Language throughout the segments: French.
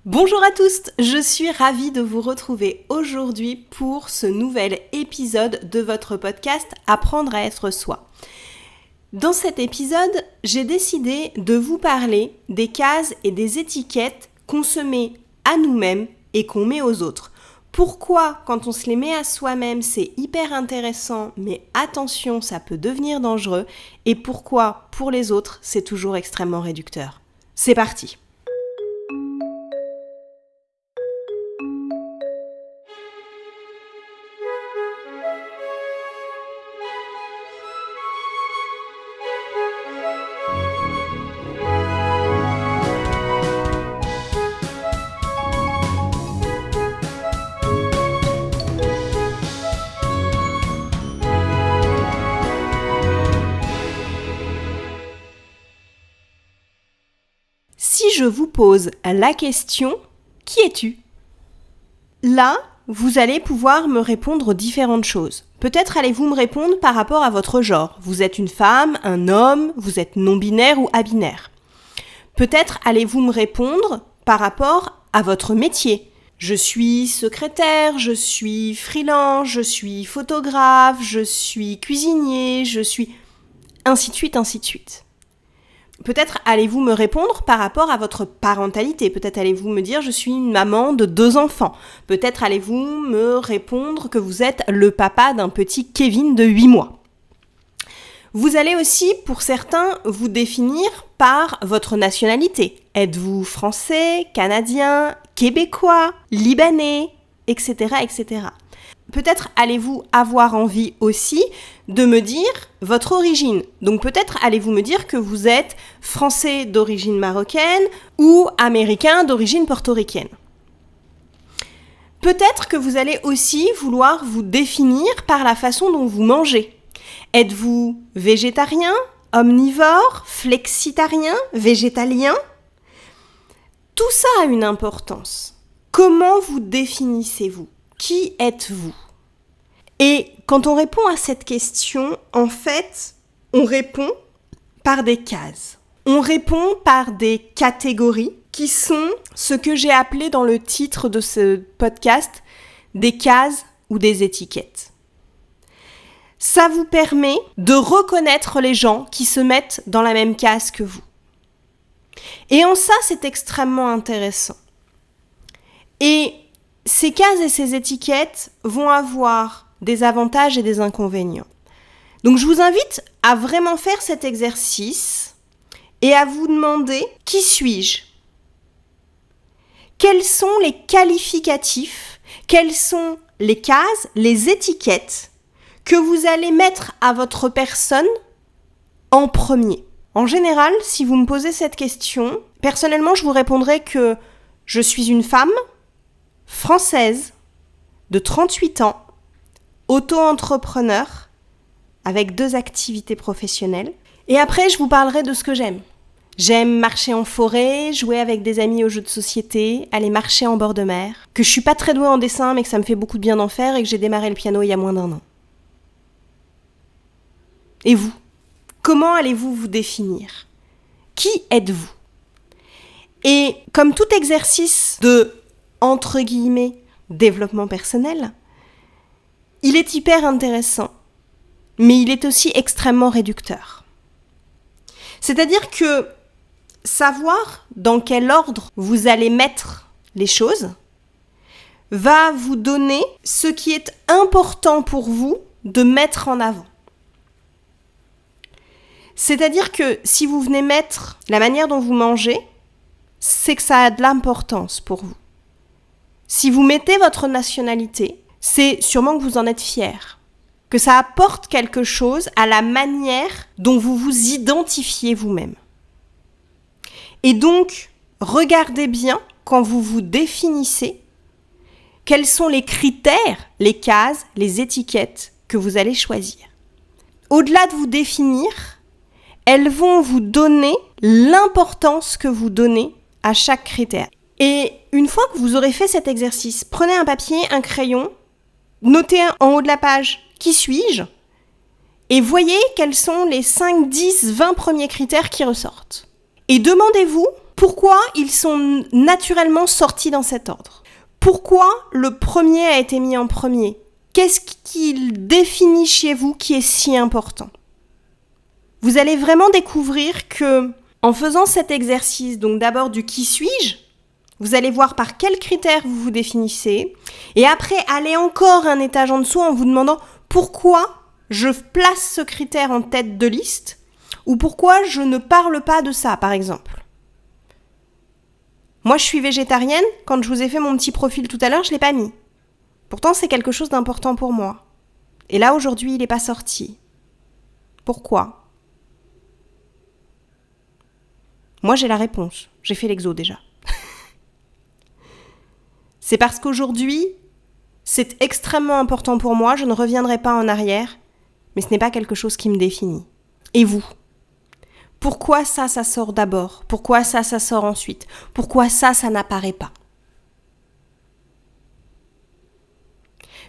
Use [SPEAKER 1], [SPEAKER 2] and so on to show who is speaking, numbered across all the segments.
[SPEAKER 1] Bonjour à tous, je suis ravie de vous retrouver aujourd'hui pour ce nouvel épisode de votre podcast Apprendre à être soi. Dans cet épisode, j'ai décidé de vous parler des cases et des étiquettes qu'on se met à nous-mêmes et qu'on met aux autres. Pourquoi, quand on se les met à soi-même, c'est hyper intéressant, mais attention, ça peut devenir dangereux, et pourquoi, pour les autres, c'est toujours extrêmement réducteur. C'est parti! Si je vous pose la question « Qui es-tu ?» Là, vous allez pouvoir me répondre différentes choses. Peut-être allez-vous me répondre par rapport à votre genre. Vous êtes une femme, un homme, vous êtes non-binaire ou abinaire. Peut-être allez-vous me répondre par rapport à votre métier. Je suis secrétaire, je suis freelance, je suis photographe, je suis cuisinier, je suis... ainsi de suite, ainsi de suite. Peut-être allez-vous me répondre par rapport à votre parentalité. Peut-être allez-vous me dire « je suis une maman de 2 enfants ». Peut-être allez-vous me répondre que vous êtes le papa d'un petit Kevin de 8 mois. Vous allez aussi, pour certains, vous définir par votre nationalité. Êtes-vous français, canadien, québécois, libanais, etc., etc. Peut-être allez-vous avoir envie aussi de me dire votre origine. Donc peut-être allez-vous me dire que vous êtes français d'origine marocaine ou américain d'origine portoricaine. Peut-être que vous allez aussi vouloir vous définir par la façon dont vous mangez. Êtes-vous végétarien, omnivore, flexitarien, végétalien ? Tout ça a une importance. Comment vous définissez-vous ? Qui êtes-vous ? Et quand on répond à cette question, en fait, on répond par des cases. On répond par des catégories qui sont ce que j'ai appelé dans le titre de ce podcast des cases ou des étiquettes. Ça vous permet de reconnaître les gens qui se mettent dans la même case que vous. Et en ça, c'est extrêmement intéressant. Et ces cases et ces étiquettes vont avoir des avantages et des inconvénients. Donc je vous invite à vraiment faire cet exercice et à vous demander « Qui suis-je » ? Quels sont les qualificatifs, quelles sont les cases, les étiquettes que vous allez mettre à votre personne en premier ? En général, si vous me posez cette question, personnellement, je vous répondrai que je suis une femme française de 38 ans, auto-entrepreneur, avec 2 activités professionnelles. Et après, je vous parlerai de ce que j'aime. J'aime marcher en forêt, jouer avec des amis aux jeux de société, aller marcher en bord de mer, que je suis pas très douée en dessin, mais que ça me fait beaucoup de bien d'en faire et que j'ai démarré le piano il y a moins d'1 an. Et vous ? Comment allez-vous vous définir ? Qui êtes-vous ? Et comme tout exercice de, entre guillemets, développement personnel, il est hyper intéressant, mais il est aussi extrêmement réducteur. C'est-à-dire que savoir dans quel ordre vous allez mettre les choses va vous donner ce qui est important pour vous de mettre en avant. C'est-à-dire que si vous venez mettre la manière dont vous mangez, c'est que ça a de l'importance pour vous. Si vous mettez votre nationalité, c'est sûrement que vous en êtes fier, que ça apporte quelque chose à la manière dont vous vous identifiez vous-même. Et donc, regardez bien, quand vous vous définissez, quels sont les critères, les cases, les étiquettes que vous allez choisir. Au-delà de vous définir, elles vont vous donner l'importance que vous donnez à chaque critère. Et une fois que vous aurez fait cet exercice, prenez un papier, un crayon, notez en haut de la page « Qui suis-je ?» et voyez quels sont les 5, 10, 20 premiers critères qui ressortent. Et demandez-vous Pourquoi ils sont naturellement sortis dans cet ordre? Pourquoi le premier a été mis en premier? Qu'est-ce qu'il définit chez vous qui est si important? Vous allez vraiment découvrir que, en faisant cet exercice, donc d'abord du qui suis-je, vous allez voir par quels critères vous vous définissez, et après aller encore un étage en dessous en vous demandant pourquoi je place ce critère en tête de liste, ou pourquoi je ne parle pas de ça, par exemple. Moi, je suis végétarienne. Quand je vous ai fait mon petit profil tout à l'heure, je ne l'ai pas mis. Pourtant, c'est quelque chose d'important pour moi. Et là, aujourd'hui, il n'est pas sorti. Pourquoi? Moi, j'ai la réponse. J'ai fait l'exo déjà. C'est parce qu'aujourd'hui, c'est extrêmement important pour moi. Je ne reviendrai pas en arrière. Mais ce n'est pas quelque chose qui me définit. Et vous? Pourquoi ça sort d'abord? Pourquoi ça sort ensuite? Pourquoi ça n'apparaît pas?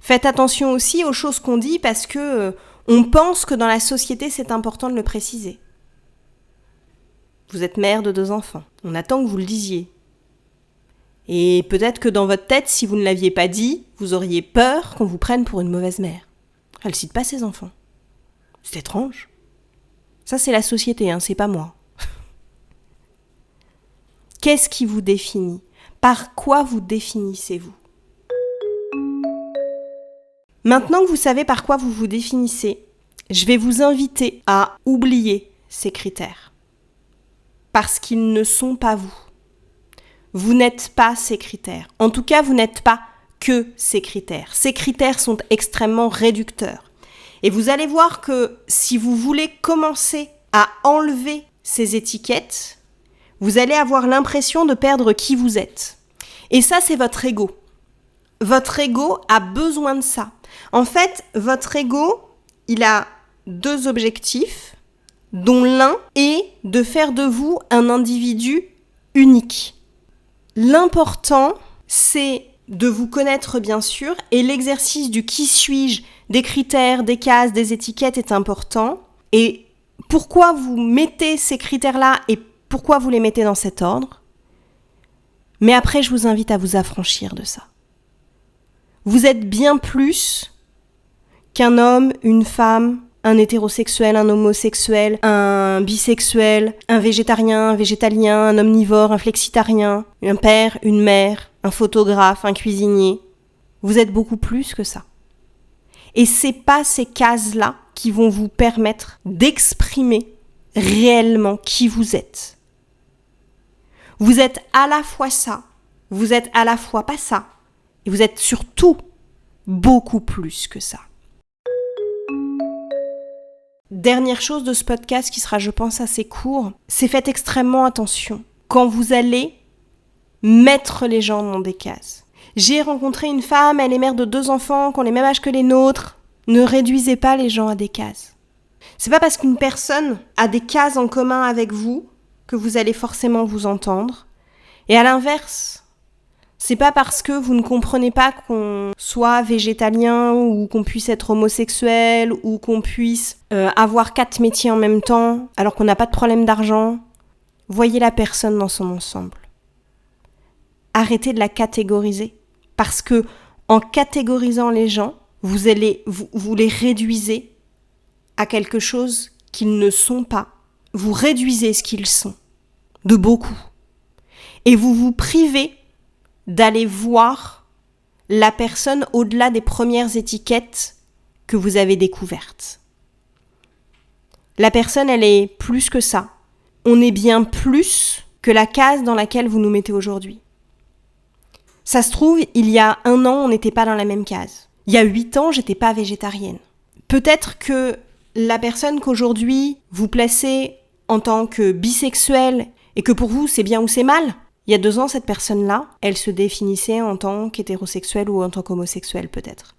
[SPEAKER 1] Faites attention aussi aux choses qu'on dit parce que on pense que dans la société, c'est important de le préciser. Vous êtes mère de 2 enfants. On attend que vous le disiez. Et peut-être que dans votre tête, si vous ne l'aviez pas dit, vous auriez peur qu'on vous prenne pour une mauvaise mère. Elle ne cite pas ses enfants. C'est étrange. Ça, c'est la société, c'est pas moi. Qu'est-ce qui vous définit? Par quoi vous définissez-vous? Maintenant que vous savez par quoi vous vous définissez, je vais vous inviter à oublier ces critères. Parce qu'ils ne sont pas vous. Vous n'êtes pas ces critères. En tout cas, vous n'êtes pas que ces critères. Ces critères sont extrêmement réducteurs. Et vous allez voir que si vous voulez commencer à enlever ces étiquettes, vous allez avoir l'impression de perdre qui vous êtes. Et ça, c'est votre ego. Votre ego a besoin de ça. En fait, votre ego, il a 2 objectifs, dont l'un est de faire de vous un individu unique. L'important, c'est de vous connaître bien sûr, et l'exercice du qui suis-je, des critères, des cases, des étiquettes est important. Et pourquoi vous mettez ces critères-là et pourquoi vous les mettez dans cet ordre? Mais après, je vous invite à vous affranchir de ça. Vous êtes bien plus qu'un homme, une femme, un hétérosexuel, un homosexuel, un bisexuel, un végétarien, un végétalien, un omnivore, un flexitarien, un père, une mère, un photographe, un cuisinier. Vous êtes beaucoup plus que ça. Et c'est pas ces cases-là qui vont vous permettre d'exprimer réellement qui vous êtes. Vous êtes à la fois ça, vous êtes à la fois pas ça, et vous êtes surtout beaucoup plus que ça. Dernière chose de ce podcast qui sera, je pense, assez court, c'est faites extrêmement attention quand vous allez mettre les gens dans des cases. J'ai rencontré une femme, elle est mère de 2 enfants, qui ont les mêmes âges que les nôtres. Ne réduisez pas les gens à des cases. C'est pas parce qu'une personne a des cases en commun avec vous que vous allez forcément vous entendre. Et à l'inverse, c'est pas parce que vous ne comprenez pas qu'on soit végétalien ou qu'on puisse être homosexuel ou qu'on puisse avoir 4 métiers en même temps alors qu'on n'a pas de problème d'argent. Voyez la personne dans son ensemble. Arrêtez de la catégoriser. Parce que en catégorisant les gens, vous les réduisez à quelque chose qu'ils ne sont pas. Vous réduisez ce qu'ils sont, de beaucoup. Et vous vous privez d'aller voir la personne au-delà des premières étiquettes que vous avez découvertes. La personne, elle est plus que ça. On est bien plus que la case dans laquelle vous nous mettez aujourd'hui. Ça se trouve, il y a 1 an, on n'était pas dans la même case. Il y a 8 ans, j'étais pas végétarienne. Peut-être que la personne qu'aujourd'hui vous placez en tant que bisexuelle et que pour vous c'est bien ou c'est mal, il y a 2 ans, cette personne-là, elle se définissait en tant qu'hétérosexuelle ou en tant qu'homosexuelle peut-être.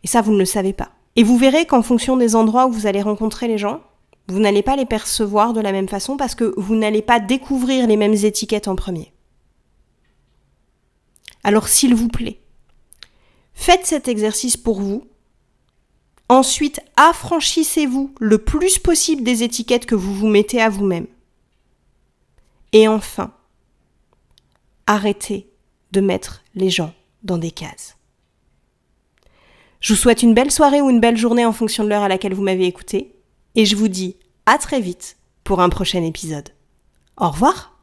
[SPEAKER 1] Et ça, vous ne le savez pas. Et vous verrez qu'en fonction des endroits où vous allez rencontrer les gens, vous n'allez pas les percevoir de la même façon parce que vous n'allez pas découvrir les mêmes étiquettes en premier. Alors s'il vous plaît, faites cet exercice pour vous. Ensuite, affranchissez-vous le plus possible des étiquettes que vous vous mettez à vous-même. Et enfin, arrêtez de mettre les gens dans des cases. Je vous souhaite une belle soirée ou une belle journée en fonction de l'heure à laquelle vous m'avez écouté, et je vous dis à très vite pour un prochain épisode. Au revoir!